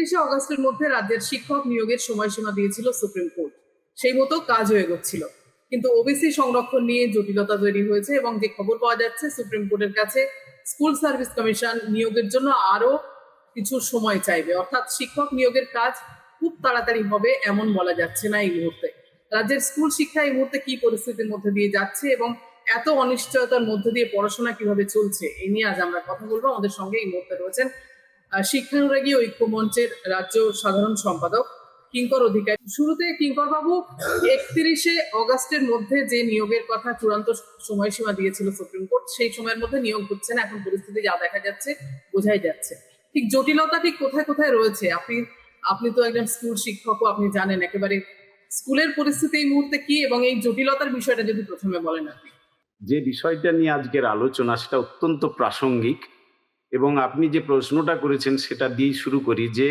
31শে অগস্টের মধ্যে রাজ্যের শিক্ষক নিয়োগের সময়সীমা দিয়েছিল সুপ্রিম কোর্ট। সেই মতো কাজও এগোচ্ছিল, কিন্তু ওবিসি সংরক্ষণ নিয়ে জটিলতা তৈরি হয়েছে এবং যে খবর পাওয়া যাচ্ছে সুপ্রিম কোর্টের কাছে স্কুল সার্ভিস কমিশন নিয়োগের জন্য আরো কিছু সময় চাইবে, অর্থাৎ শিক্ষক নিয়োগের কাজ খুব তাড়াতাড়ি হবে এমন বলা যাচ্ছে না এই মুহূর্তে। রাজ্যের স্কুল শিক্ষা এই মুহূর্তে কি পরিস্থিতির মধ্যে দিয়ে যাচ্ছে এবং এত অনিশ্চয়তার মধ্যে দিয়ে পড়াশোনা কিভাবে চলছে, এই নিয়ে আজ আমরা কথা বলবো। আমাদের সঙ্গে এই মুহূর্তে রয়েছেন শিক্ষানুরাগী ঐক্য মঞ্চের রাজ্য সাধারণ সম্পাদক কিঙ্কর অধিকারী। শুরুতে কিঙ্কর বাবু, 31শে অগস্টের মধ্যে যে নিয়োগের কথা চূড়ান্ত সময়সীমা দিয়েছিল সুপ্রিম কোর্ট, সেই সময়ের মধ্যে নিয়োগ হচ্ছে না। এখন পরিস্থিতি যা দেখা যাচ্ছে বোঝাই যাচ্ছে, ঠিক জটিলতা ঠিক কোথায় কোথায় রয়েছে। আপনি তো একজন স্কুল শিক্ষকও, আপনি জানেন একেবারে স্কুলের পরিস্থিতি এই মুহূর্তে কি, এবং এই জটিলতার বিষয়টা যদি প্রথমে বলেন আপনি। যে বিষয়টা নিয়ে আজকের আলোচনা সেটা অত্যন্ত প্রাসঙ্গিক, এবং আপনি যে প্রশ্নটা করেছেন সেটা দিয়েই শুরু করি যে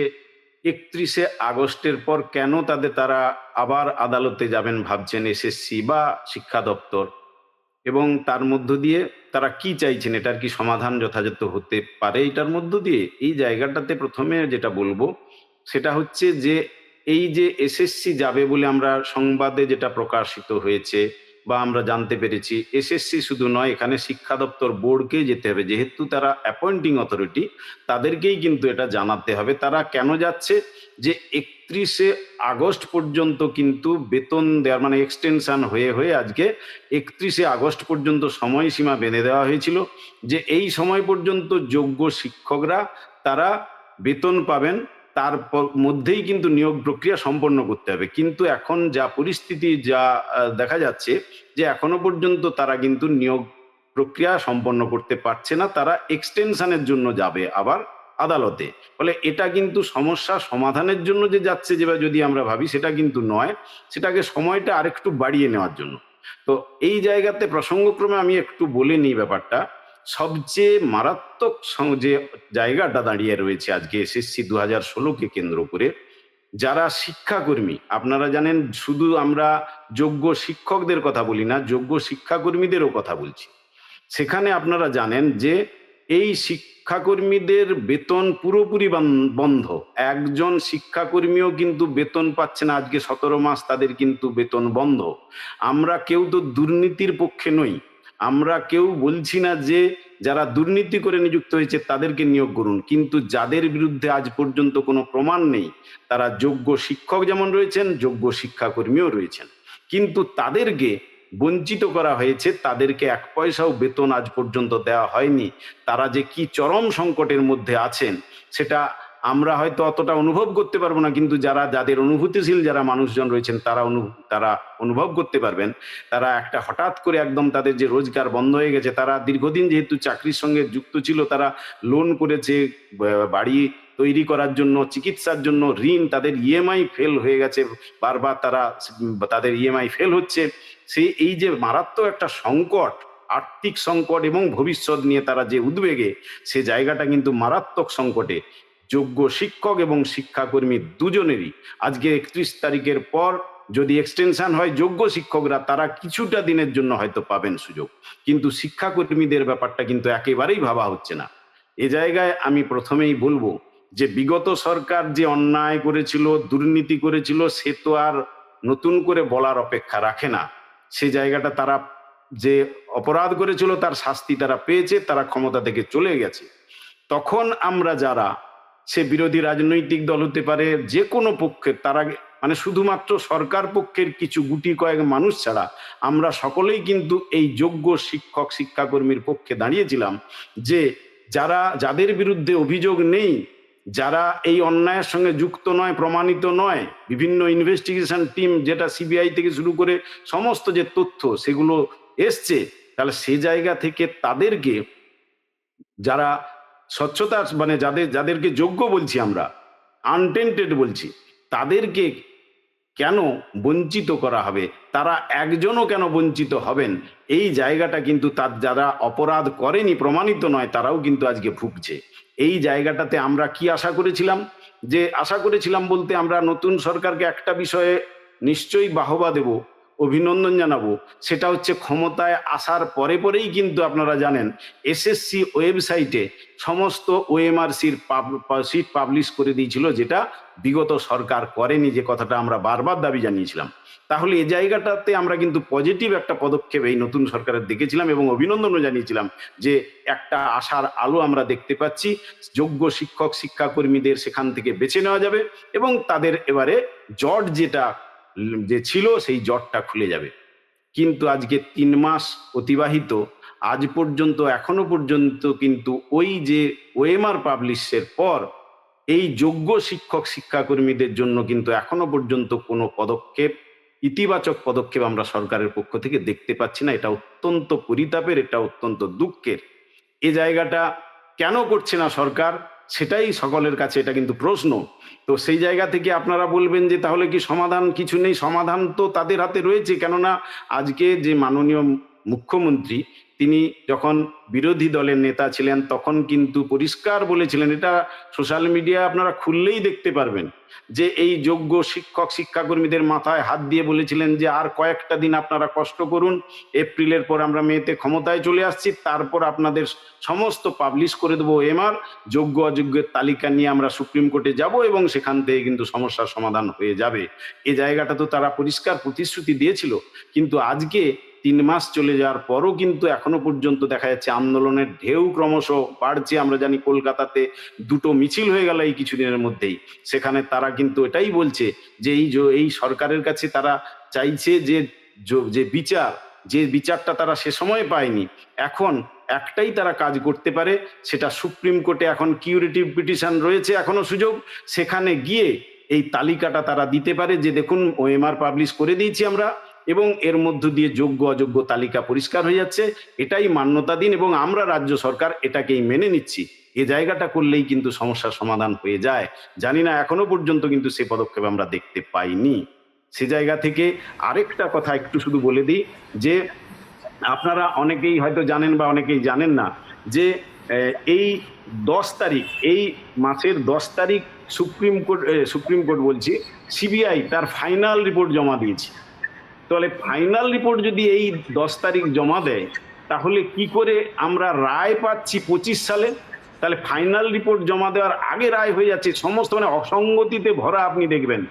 31শে আগস্টের পর কেন তারা আবার আদালতে যাবেন ভাবছেন এসএসসি বা শিক্ষা দপ্তর, এবং তার মধ্য দিয়ে তারা কি চাইছেন, এটার কি সমাধান যথাযথ হতে পারে এটার মধ্য দিয়ে। এই জায়গাটাতে প্রথমে যেটা বলবো সেটা হচ্ছে যে এই যে এসএসসি যাবে বলে আমরা সংবাদে যেটা প্রকাশিত হয়েছে বা আমরা জানতে পেরেছি, এসএসসি শুধু নয়, এখানে শিক্ষা দপ্তর বোর্ডকে যেতে হবে, যেহেতু তারা অ্যাপয়েন্টিং অথরিটি, তাদেরকেই কিন্তু এটা জানাতে হবে তারা কেন যাচ্ছে। যে 31শে আগস্ট পর্যন্ত কিন্তু বেতন দেওয়ার মানে এক্সটেনশন হয়ে হয়ে আজকে 31শে আগস্ট পর্যন্ত সময়সীমা বেঁধে দেওয়া হয়েছিল, যে এই সময় পর্যন্ত যোগ্য শিক্ষকরা তারা বেতন পাবেন, তার মধ্যেই কিন্তু নিয়োগ প্রক্রিয়া সম্পন্ন করতে হবে। কিন্তু এখন যা পরিস্থিতি যা দেখা যাচ্ছে যে এখনো পর্যন্ত তারা কিন্তু নিয়োগ প্রক্রিয়া সম্পন্ন করতে পারছে না, তারা এক্সটেনশনের জন্য যাবে আবার আদালতে। ফলে এটা কিন্তু সমস্যা সমাধানের জন্য যে যাচ্ছে, যে যদি আমরা ভাবি সেটা কিন্তু নয়, সেটাকে সময়টা আরেকটু বাড়িয়ে নেওয়ার জন্য। তো এই জায়গাতে প্রসঙ্গক্রমে আমি একটু বলে নিই ব্যাপারটা। সবচেয়ে মারাত্মক যে জায়গাটা দাঁড়িয়ে রয়েছে আজকে এসএসসি 2016কে কেন্দ্র করে, যারা শিক্ষাকর্মী, আপনারা জানেন শুধু আমরা যোগ্য শিক্ষকদের কথা বলি না, যোগ্য শিক্ষাকর্মীদেরও কথা বলছি। সেখানে আপনারা জানেন যে এই শিক্ষাকর্মীদের বেতন পুরোপুরি বন্ধ। একজন শিক্ষাকর্মীও কিন্তু বেতন পাচ্ছে না, আজকে 17 মাস তাদের কিন্তু বেতন বন্ধ। আমরা কেউ তো দুর্নীতির পক্ষে নই, আমরা কেউ বলছি না যে যারা দুর্নীতি করে নিযুক্ত হয়েছে তাদেরকে নিয়োগ করুন, কিন্তু যাদের বিরুদ্ধে আজ পর্যন্ত কোনো প্রমাণ নেই, তারা যোগ্য শিক্ষক যেমন রয়েছেন, যোগ্য শিক্ষাকর্মীও রয়েছেন, কিন্তু তাদেরকে বঞ্চিত করা হয়েছে, তাদেরকে 1 পয়সাও বেতন আজ পর্যন্ত দেওয়া হয়নি। তারা যে কি চরম সংকটের মধ্যে আছেন সেটা আমরা হয়তো অতটা অনুভব করতে পারবো না, কিন্তু যাদের অনুভূতিশীল যারা মানুষজন রয়েছেন তারা অনুভব করতে পারবেন। তারা একটা হঠাৎ করে একদম তাদের যে রোজগার বন্ধ হয়ে গেছে, তারা দীর্ঘদিন যেহেতু চাকরির সঙ্গে যুক্ত ছিল, তারা লোন করেছে বাড়ি তৈরি করার জন্য, চিকিৎসার জন্য, ঋণ, তাদের ইএমআই ফেল হয়ে গেছে, বারবার তাদের ইএমআই ফেল হচ্ছে। এই যে মারাত্মক একটা সংকট, আর্থিক সংকট এবং ভবিষ্যৎ নিয়ে তারা যে উদ্বেগে, সে জায়গাটা কিন্তু মারাত্মক সংকটে। যোগ্য শিক্ষক এবং শিক্ষাকর্মী দুজনেরই আজকে 31 তারিখের পর যদি এক্সটেনশন হয়, যোগ্য শিক্ষকরা তারা কিছুটা দিনের জন্য হয়তো পাবেন সুযোগ, কিন্তু শিক্ষাকর্মীদের ব্যাপারটা কিন্তু একেবারেই ভাবা হচ্ছে না। এ জায়গায় আমি প্রথমেই বলবো যে বিগত সরকার যে অন্যায় করেছিল, দুর্নীতি করেছিল, সে তো আর নতুন করে বলার অপেক্ষা রাখে না। সে জায়গাটা তারা যে অপরাধ করেছিল তার শাস্তি তারা পেয়েছে, তারা ক্ষমতা থেকে চলে গেছে। তখন আমরা যারা, সে বিরোধী রাজনৈতিক দল হতে পারে, যে কোনো পক্ষের, তারা মানে শুধুমাত্র সরকার পক্ষের কিছু গুটি কয়েক মানুষ ছাড়া আমরা সকলেই কিন্তু এই যোগ্য শিক্ষক শিক্ষাকর্মীর পক্ষে দাঁড়িয়েছিলাম, যে যাদের বিরুদ্ধে অভিযোগ নেই, যারা এই অন্যায়ের সঙ্গে যুক্ত নয়, প্রমাণিত নয়, বিভিন্ন ইনভেস্টিগেশন টিম, যেটা সিবিআই থেকে শুরু করে সমস্ত যে তথ্য সেগুলো এসছে, তাহলে সে জায়গা থেকে তাদেরকে, যারা স্বচ্ছতা মানে যাদেরকে যোগ্য বলছি আমরা, আনটেন্টেড বলছি, তাদেরকে কেন বঞ্চিত করা হবে? তারা একজনও কেন বঞ্চিত হবেন? এই জায়গাটা কিন্তু যারা অপরাধ করেনি, প্রমাণিত নয়, তারাও কিন্তু আজকে ভুগছে। এই জায়গাটাতে আমরা কি আশা করেছিলাম? যে আশা করেছিলাম বলতে, আমরা নতুন সরকারকে একটা বিষয়ে নিশ্চয়ই বাহবা দেব, অভিনন্দন জানাবো সেটা হচ্ছে ক্ষমতায় আসার পরে পরেই কিন্তু আপনারা জানেন এসএসসি ওয়েবসাইটে সমস্ত ওএমআরসির সিট পাবলিশ করে দিয়েছিল, যেটা বিগত সরকার করেনি, যে কথাটা আমরা বারবার দাবি জানিয়েছিলাম। তাহলে এই জায়গাটাতে আমরা কিন্তু পজিটিভ একটা পদক্ষেপ এই নতুন সরকারের দেখেছিলাম এবং অভিনন্দনও জানিয়েছিলাম যে একটা আশার আলো আমরা দেখতে পাচ্ছি। যোগ্য শিক্ষক শিক্ষাকর্মীদের সেখান থেকে বেছে নেওয়া যাবে এবং তাদের এবারে জট যে ছিল সেই জটটা খুলে যাবে। কিন্তু আজকে 3 মাস অতিবাহিত, আজ পর্যন্ত এখনো পর্যন্ত কিন্তু ওই যে ওএমআর পাবলিশের পর এই যোগ্য শিক্ষক শিক্ষাকর্মীদের জন্য কিন্তু এখনো পর্যন্ত কোনো পদক্ষেপ, ইতিবাচক পদক্ষেপ আমরা সরকারের পক্ষ থেকে দেখতে পাচ্ছি না। এটা অত্যন্ত পরিতাপের, এটা অত্যন্ত দুঃখের। এই জায়গাটা কেন করছে না সরকার, সেটাই সকলের কাছে এটা কিন্তু প্রশ্ন। তো সেই জায়গা থেকে আপনারা বলবেন যে তাহলে কি সমাধান কিছু নেই? সমাধান তো তাদের হাতে রয়েছে। কেননা আজকে যে মাননীয় মুখ্যমন্ত্রী, তিনি যখন বিরোধী দলের নেতা ছিলেন তখন কিন্তু পরিষ্কার বলেছিলেন, এটা সোশ্যাল মিডিয়া আপনারা খুললেই দেখতে পারবেন, যে এই যোগ্য শিক্ষক শিক্ষাকর্মীদের মাথায় হাত দিয়ে বলেছিলেন যে আর কয়েকটা দিন আপনারা কষ্ট করুন, এপ্রিলের পর আমরা মেতে ক্ষমতায় চলে আসছি, তারপর আপনাদের সমস্ত পাবলিশ করে দেবো এমআর, যোগ্য অযোগ্যের তালিকা নিয়ে আমরা সুপ্রিম কোর্টে যাব এবং সেখান থেকে কিন্তু সমস্যার সমাধান হয়ে যাবে। এই জায়গাটা তো তারা পরিষ্কার প্রতিশ্রুতি দিয়েছিল। কিন্তু আজকে 3 মাস চলে যাওয়ার পরও কিন্তু এখনো পর্যন্ত দেখা যাচ্ছে আন্দোলনের ঢেউ ক্রমশ বাড়ছে। আমরা জানি কলকাতাতে 2টো মিছিল হয়ে গেল এই কিছুদিনের মধ্যেই। সেখানে তারা কিন্তু এটাই বলছে যে এই সরকারের কাছে তারা চাইছে যে বিচারটা তারা সে সময় পায়নি, এখন একটাই তারা কাজ করতে পারে, সেটা সুপ্রিম কোর্টে এখন কিউরেটিভ পিটিশন রয়েছে, এখনো সুযোগ, সেখানে গিয়ে এই তালিকাটা তারা দিতে পারে যে দেখুন ওএমআর পাবলিশ করে দিয়েছি আমরা এবং এর মধ্য দিয়ে যোগ্য অযোগ্য তালিকা পরিষ্কার হয়ে যাচ্ছে, এটাই মান্যতা দিন এবং আমরা রাজ্য সরকার এটাকেই মেনে নিচ্ছি। এ জায়গাটা করলেই কিন্তু সমস্যার সমাধান হয়ে যায়। জানি না এখনো পর্যন্ত কিন্তু সে পদক্ষেপ আমরা দেখতে পাইনি। সে জায়গা থেকে আরেকটা কথা একটু শুধু বলে দিই যে আপনারা অনেকেই হয়তো জানেন বা অনেকেই জানেন না যে এই 10 তারিখ, এই মাসের 10 তারিখ সুপ্রিম কোর্ট বলছি সিবিআই তার ফাইনাল রিপোর্ট জমা দিয়েছে। তাহলে ফাইনাল রিপোর্ট যদি এই 10 তারিখ জমা দেয় তাহলে কি করে আমরা রায় পাচ্ছি 25 সালে? তাহলে ফাইনাল রিপোর্ট জমা দেওয়ার আগে রায় হয়ে যাচ্ছে। সমস্ত মানে অসঙ্গতিতে ভরা, আপনি দেখবেন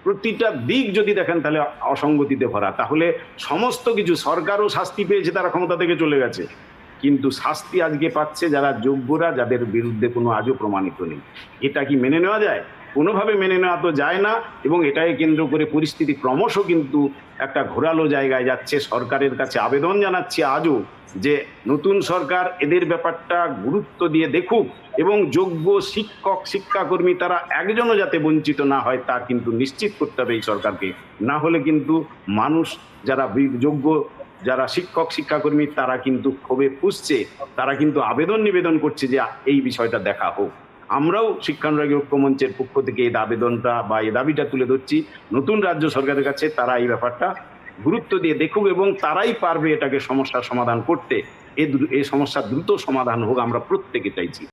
প্রতিটা দিক যদি দেখেন তাহলে অসঙ্গতিতে ভরা। তাহলে সমস্ত কিছু, সরকারও শাস্তি পেয়েছে, তারা ক্ষমতা থেকে চলে গেছে, কিন্তু শাস্তি আজকে পাচ্ছে যারা যোগ্যরা, যাদের বিরুদ্ধে কোনো আজও প্রমাণিত নেই। এটা কি মেনে নেওয়া যায়? কোনোভাবে মেনে নেওয়া তো যায় না এবং এটাকে কেন্দ্র করে পরিস্থিতি ক্রমশ কিন্তু একটা ঘোরালো জায়গায় যাচ্ছে। সরকারের কাছে আবেদন জানাচ্ছি আজও যে নতুন সরকার এদের ব্যাপারটা গুরুত্ব দিয়ে দেখুক এবং যোগ্য শিক্ষক শিক্ষাকর্মী তারা একজনও যাতে বঞ্চিত না হয় তা কিন্তু নিশ্চিত করতে হবে এই সরকারকে। না হলে কিন্তু মানুষ যারা যোগ্য, যারা শিক্ষক শিক্ষাকর্মী তারা কিন্তু ক্ষোভে ফুঁসছে, তারা কিন্তু আবেদন নিবেদন করছে যে এই বিষয়টা দেখা হোক। আমরাও শিক্ষানুরাগী ঐক্য মঞ্চের পক্ষ থেকে এই আবেদনটা বা এই দাবিটা তুলে ধরছি নতুন রাজ্য সরকারের কাছে, তারা এই ব্যাপারটা গুরুত্ব দিয়ে দেখুক এবং তারাই পারবে এটাকে সমস্যার সমাধান করতে। এই সমস্যার দ্রুত সমাধান হোক আমরা প্রত্যেকে চাইছি।